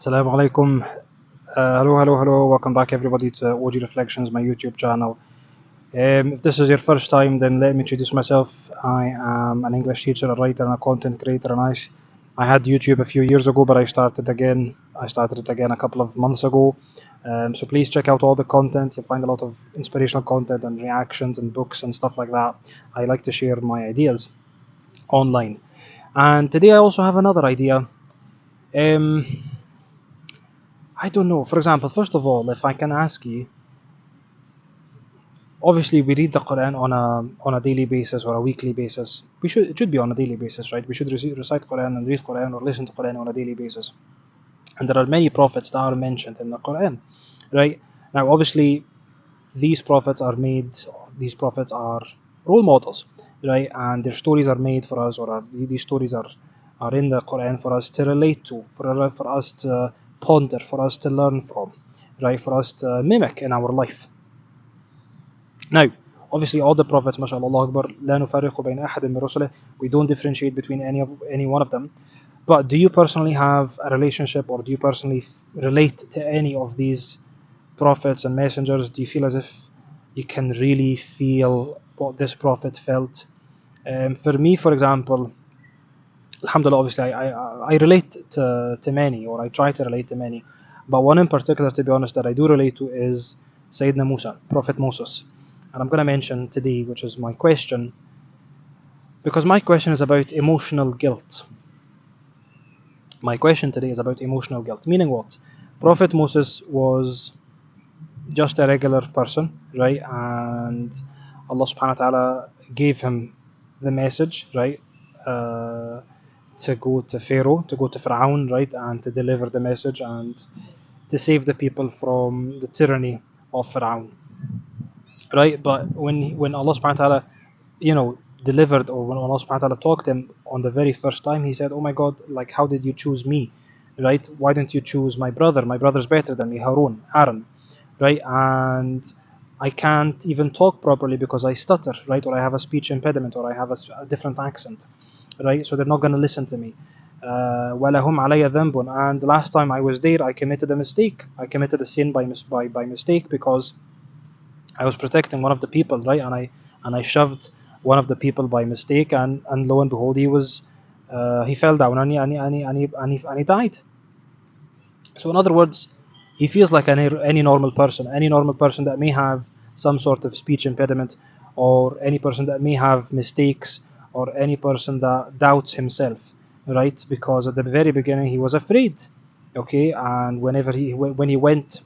Assalamu alaikum. Hello. Welcome back, everybody, to OG Reflections, my YouTube channel. If this is your first time, then let me introduce myself. I am an English teacher, a writer, and a content creator. And I had YouTube a few years ago, but I started again. I started it again a couple of months ago. So please check out all the content. You'll find a lot of inspirational content and reactions and books and stuff like that. I like to share my ideas online. And today I also have another idea. Um, I don't know. For example, first of all, if I can ask you, obviously we read the Quran on a daily basis or a weekly basis. It should be on a daily basis, right? We should recite Quran and read Quran or listen to Quran on a daily basis. And there are many prophets that are mentioned in the Quran, right? Now, obviously, these prophets are made. These prophets are role models, right? And their stories are made for us, these stories are in the Quran for us to relate to, for us to ponder, for us to learn from, right? For us to mimic in our life. Now, obviously, all the prophets, mashallah akbar, لا نفرق بين أحد من رسله, we don't differentiate between any one of them. But do you personally have a relationship, or do you personally relate to any of these prophets and messengers? Do you feel as if you can really feel what this prophet felt? For me, for example, alhamdulillah, obviously, I relate to many, or I try to relate to many. But one in particular, to be honest, that I do relate to is Sayyidina Musa, Prophet Moses. And I'm going to mention today, which is my question, because my question is about emotional guilt. My question today is about emotional guilt, meaning what? Prophet Moses was just a regular person, right? And Allah subhanahu wa ta'ala gave him the message, right? To go to Pharaoh, to go to Fir'aun, right? And to deliver the message and to save the people from the tyranny of Fir'aun, right? But when Allah subhanahu wa ta'ala, delivered, or when Allah subhanahu wa ta'ala talked to him on the very first time, he said, oh my God, like, how did you choose me, right? Why didn't you choose my brother? My brother's better than me, Aaron, right? And I can't even talk properly because I stutter, right? Or I have a speech impediment, or I have a different accent, right? So they're not going to listen to me. وَلَهُمْ عَلَيَّ ذَنْبٌ. And the last time I was there, I committed a mistake. I committed a sin by mistake, because I was protecting one of the people, right? And I shoved one of the people by mistake, and lo and behold, he fell down, and he died. So in other words, he feels like any normal person that may have some sort of speech impediment, or any person that may have mistakes, or any person that doubts himself, right? Because at the very beginning he was afraid, okay, and when he went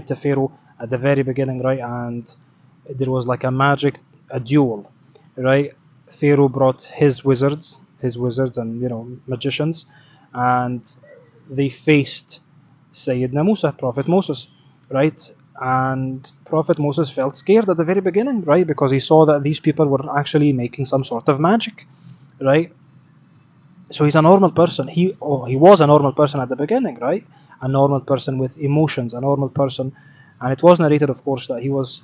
to Pharaoh at the very beginning, right, and there was like a duel, right? Pharaoh brought his wizards, and magicians, and they faced Sayyidina Musa, Prophet Moses, right? And Prophet Moses felt scared at the very beginning, right? Because he saw that these people were actually making some sort of magic, right? So he's a normal person. He was a normal person at the beginning, right? A normal person with emotions, a normal person. And it was narrated, of course, that he was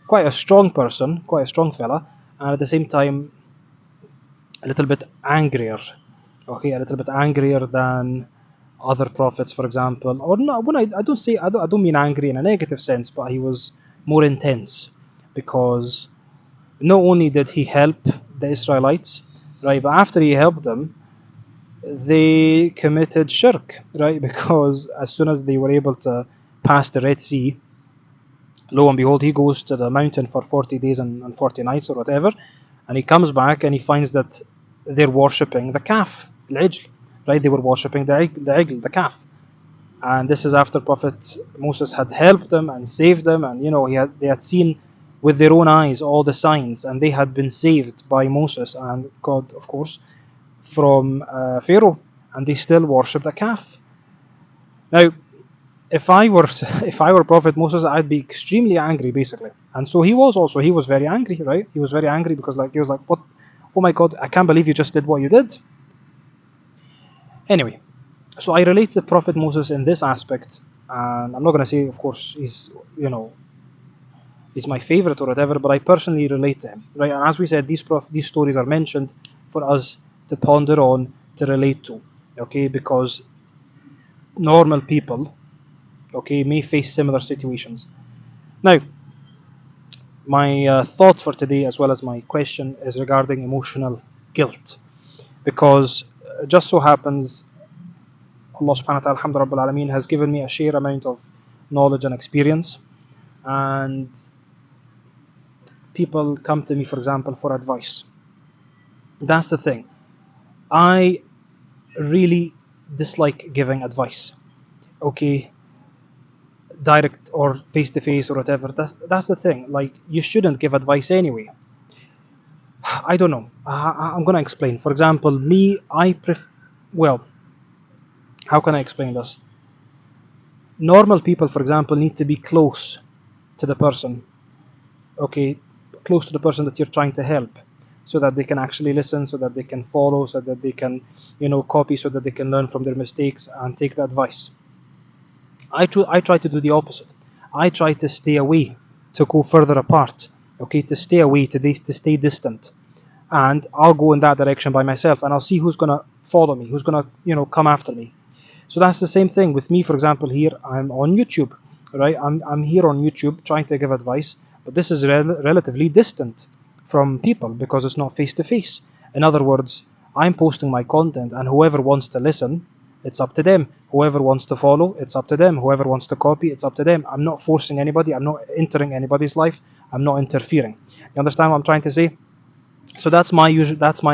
quite a strong person, quite a strong fella, and at the same time a little bit angrier. Okay, a little bit angrier than other prophets, for example. Or no, when I don't mean angry in a negative sense, but he was more intense, because not only did he help the Israelites, right, but after he helped them, they committed shirk, right? Because as soon as they were able to pass the Red Sea, lo and behold, he goes to the mountain for 40 days and 40 nights or whatever, and he comes back and he finds that they're worshipping the calf, al-ijl, right? They were worshipping the calf. And this is after Prophet Moses had helped them and saved them, and they had seen with their own eyes all the signs, and they had been saved by Moses and God, of course, from Pharaoh, and they still worshipped a calf. Now, if I were Prophet Moses, I'd be extremely angry, basically. And so he was very angry, right? He was very angry because he was like, what? Oh my God, I can't believe you just did what you did. Anyway, so I relate to Prophet Moses in this aspect, and I'm not going to say, of course, he's my favorite or whatever, but I personally relate to him, right? And as we said, these stories are mentioned for us to ponder on, to relate to, okay? Because normal people, okay, may face similar situations. Now, my thought for today, as well as my question, is regarding emotional guilt, because just so happens Allah subhanahu wa ta'ala, alhamdu rabbil alameen, has given me a sheer amount of knowledge and experience, and people come to me, for example, for advice. That's the thing. I really dislike giving advice. Okay, direct or face to face or whatever. That's the thing. Like, you shouldn't give advice anyway. I don't know. I'm gonna explain. For example, me, well, how can I explain this? Normal people, for example, need to be close to the person. Okay, close to the person that you're trying to help, so that they can actually listen, so that they can follow, so that they can, copy, so that they can learn from their mistakes and take the advice. I try to do the opposite. I try to stay away, to go further apart. Okay, to stay away, to stay distant, and I'll go in that direction by myself, and I'll see who's gonna follow me, who's gonna come after me. So that's the same thing with me. For example, here I'm on YouTube, right? I'm here on YouTube trying to give advice, but this is relatively distant from people because it's not face to face. In other words, I'm posting my content, and whoever wants to listen, it's up to them. Whoever wants to follow, it's up to them. Whoever wants to copy, it's up to them. I'm not forcing anybody. I'm not entering anybody's life. I'm not interfering. You understand what I'm trying to say? So that's my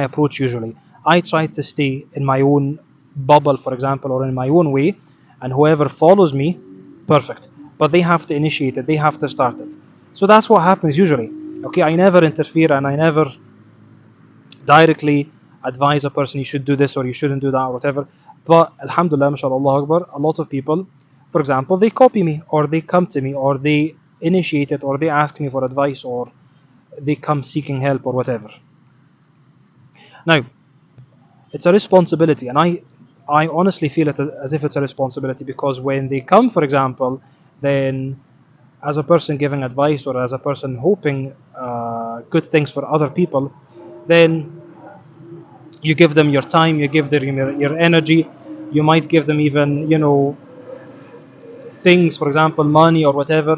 approach usually. I try to stay in my own bubble, for example, or in my own way, and whoever follows me, perfect. But they have to initiate it. They have to start it. So that's what happens usually. Okay, I never interfere, and I never directly advise a person you should do this or you shouldn't do that or whatever. But alhamdulillah, mashallah akbar, a lot of people, for example, they copy me, or they come to me, or they initiate it, or they ask me for advice, or they come seeking help or whatever. Now, it's a responsibility, and I honestly feel it as if it's a responsibility, because when they come, for example, then as a person giving advice, or as a person hoping good things for other people, then you give them your time, you give them your energy, you might give them even things, for example, money or whatever.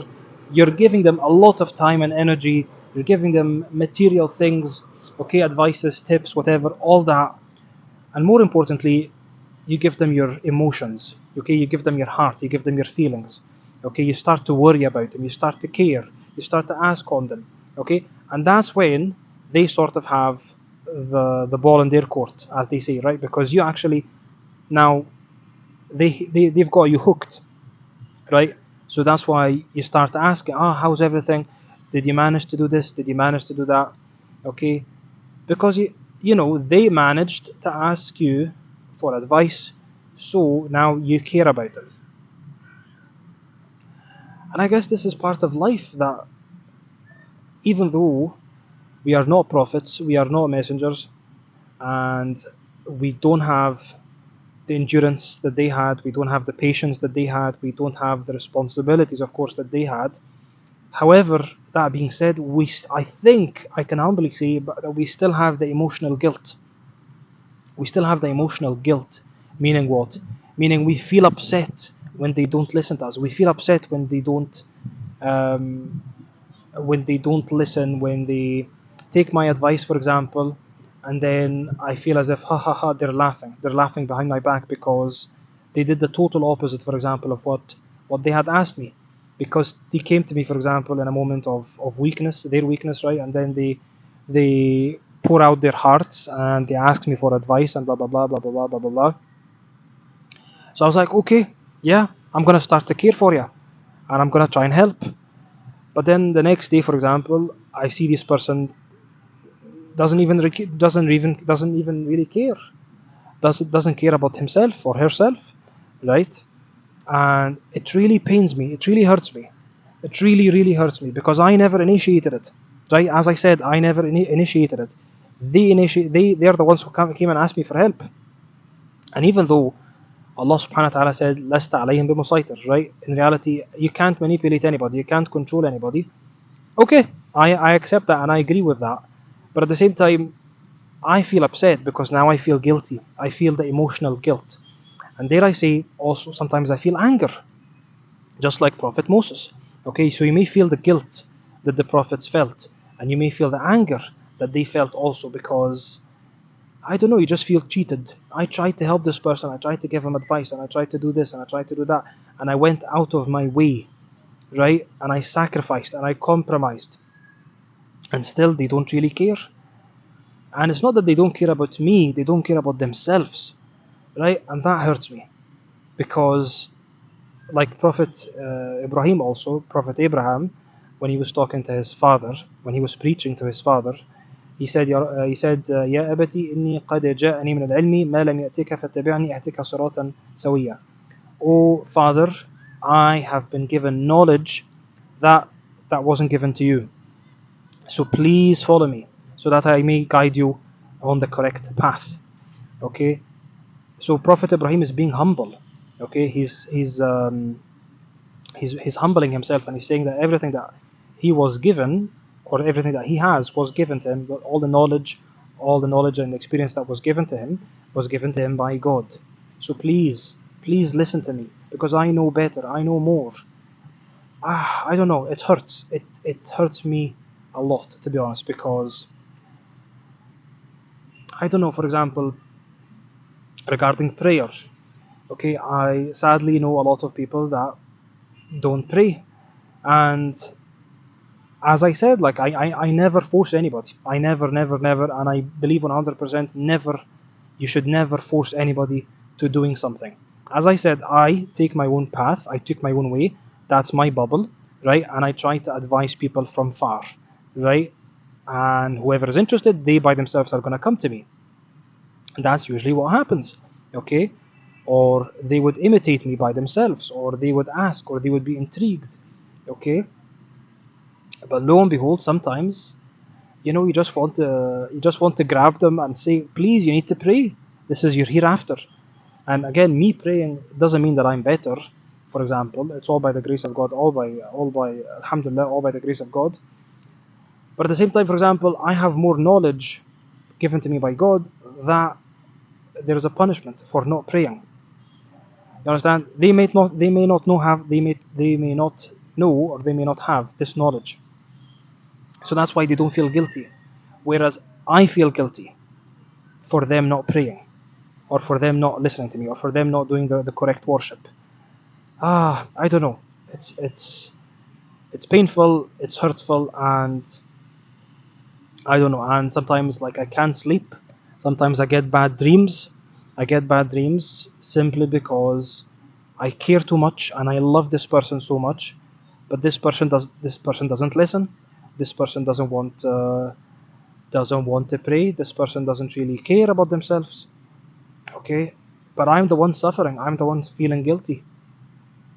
You're giving them a lot of time and energy. You're giving them material things, okay, advices, tips, whatever, all that. And more importantly, you give them your emotions. Okay, you give them your heart, you give them your feelings. Okay, you start to worry about them, you start to care, you start to ask on them. Okay, and that's when they sort of have the ball in their court, as they say, right? Because you actually, now they've got you hooked, right? So that's why you start asking, how's everything? Did you manage to do this? Did you manage to do that? Okay, because they managed to ask you for advice, so now you care about them. And I guess this is part of life, that even though we are not prophets, we are not messengers, and we don't have the endurance that they had, we don't have the patience that they had, we don't have the responsibilities, of course, that they had. However, that being said, I think I can humbly say that we still have the emotional guilt. We still have the emotional guilt, meaning what? Meaning we feel upset when they don't listen to us. We feel upset when they don't listen, when they take my advice, for example, and then I feel as if they're laughing behind my back, because they did the total opposite, for example, of what they had asked me, because they came to me, for example, in a moment of weakness, their weakness, right? And then they pour out their hearts, and they asked me for advice, and blah blah blah blah blah blah blah blah blah. So I was like, okay, yeah, I'm gonna start to care for you, and I'm gonna try and help. But then the next day, for example, I see this person doesn't even really care, doesn't care about himself or herself, right? And it really pains me, it really hurts me, it really hurts me, because I never initiated it, right? As I said, I never initiated it. They're the ones who came and asked me for help. And even though Allah subhanahu wa ta'ala said, Lasta alayhim bimusaytir, right? In reality, you can't manipulate anybody, you can't control anybody. Okay, I accept that and I agree with that. But at the same time, I feel upset, because now I feel guilty. I feel the emotional guilt. And dare I say, also sometimes I feel anger, just like Prophet Moses. Okay, so you may feel the guilt that the prophets felt, and you may feel the anger that they felt also, because I don't know, you just feel cheated. I tried to help this person, I tried to give him advice, and I tried to do this, and I tried to do that, and I went out of my way, right? And I sacrificed, and I compromised, and still they don't really care. And it's not that they don't care about me, they don't care about themselves, right? And that hurts me, because like Prophet Ibrahim also, Prophet Abraham, when he was talking to his father, when he was preaching to his father, he said, يا أبتي إني قد جاءني من العلم ما لم يأتك فاتبعني أهدك صراطا سويا. Oh Father, I have been given knowledge that wasn't given to you. So please follow me, so that I may guide you on the correct path. Okay. So Prophet Ibrahim is being humble. Okay, he's humbling himself, and he's saying that everything that he was given, or everything that he has, was given to him. All the knowledge and experience that was given to him was given to him by God. So please listen to me, because I know better, I know more. I don't know, it hurts. It hurts me a lot, to be honest, because I don't know, for example, regarding prayer. Okay, I sadly know a lot of people that don't pray. And as I said, like I never force anybody. I never, and I believe 100% never, you should never force anybody to doing something. As I said, I take my own path, I took my own way, that's my bubble, right? And I try to advise people from far, right? And whoever is interested, they by themselves are going to come to me. And that's usually what happens, okay? Or they would imitate me by themselves, or they would ask, or they would be intrigued, okay? But lo and behold, sometimes, you just want to grab them and say, please, you need to pray. This is your hereafter. And again, me praying doesn't mean that I'm better. For example, it's all by the grace of God, all by alhamdulillah, all by the grace of God. But at the same time, for example, I have more knowledge given to me by God that there is a punishment for not praying. You understand? They may not know or they may not have this knowledge. So that's why they don't feel guilty. Whereas I feel guilty for them not praying, or for them not listening to me, or for them not doing the correct worship. I don't know. It's painful, it's hurtful, and I don't know. And sometimes, like, I can't sleep. Sometimes I get bad dreams. I get bad dreams simply because I care too much and I love this person so much, but this person doesn't listen. This person doesn't want to pray. This person doesn't really care about themselves. Okay, but I'm the one suffering. I'm the one feeling guilty.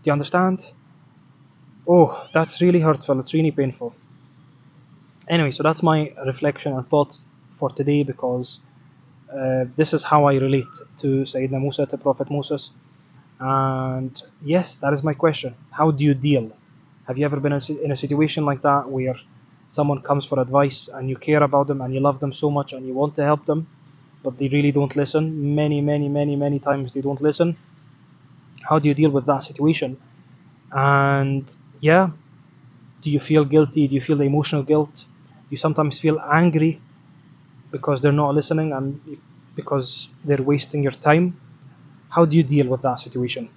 Do you understand? Oh, that's really hurtful. It's really painful. Anyway, so that's my reflection and thoughts for today, because this is how I relate to Sayyidina Musa, to Prophet Moses. And yes, that is my question. How do you deal? Have you ever been in a situation like that, where someone comes for advice and you care about them and you love them so much and you want to help them, but they really don't listen? Many times they don't listen. How do you deal with that situation? And yeah, do you feel guilty? Do you feel the emotional guilt? Do you sometimes feel angry because they're not listening and because they're wasting your time? How do you deal with that situation?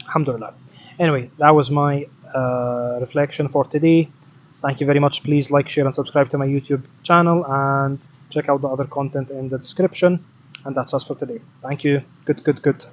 Alhamdulillah. Anyway, that was my reflection for today. Thank you very much. Please like, share, and subscribe to my YouTube channel, and check out the other content in the description. And that's us for today. Thank you. Good.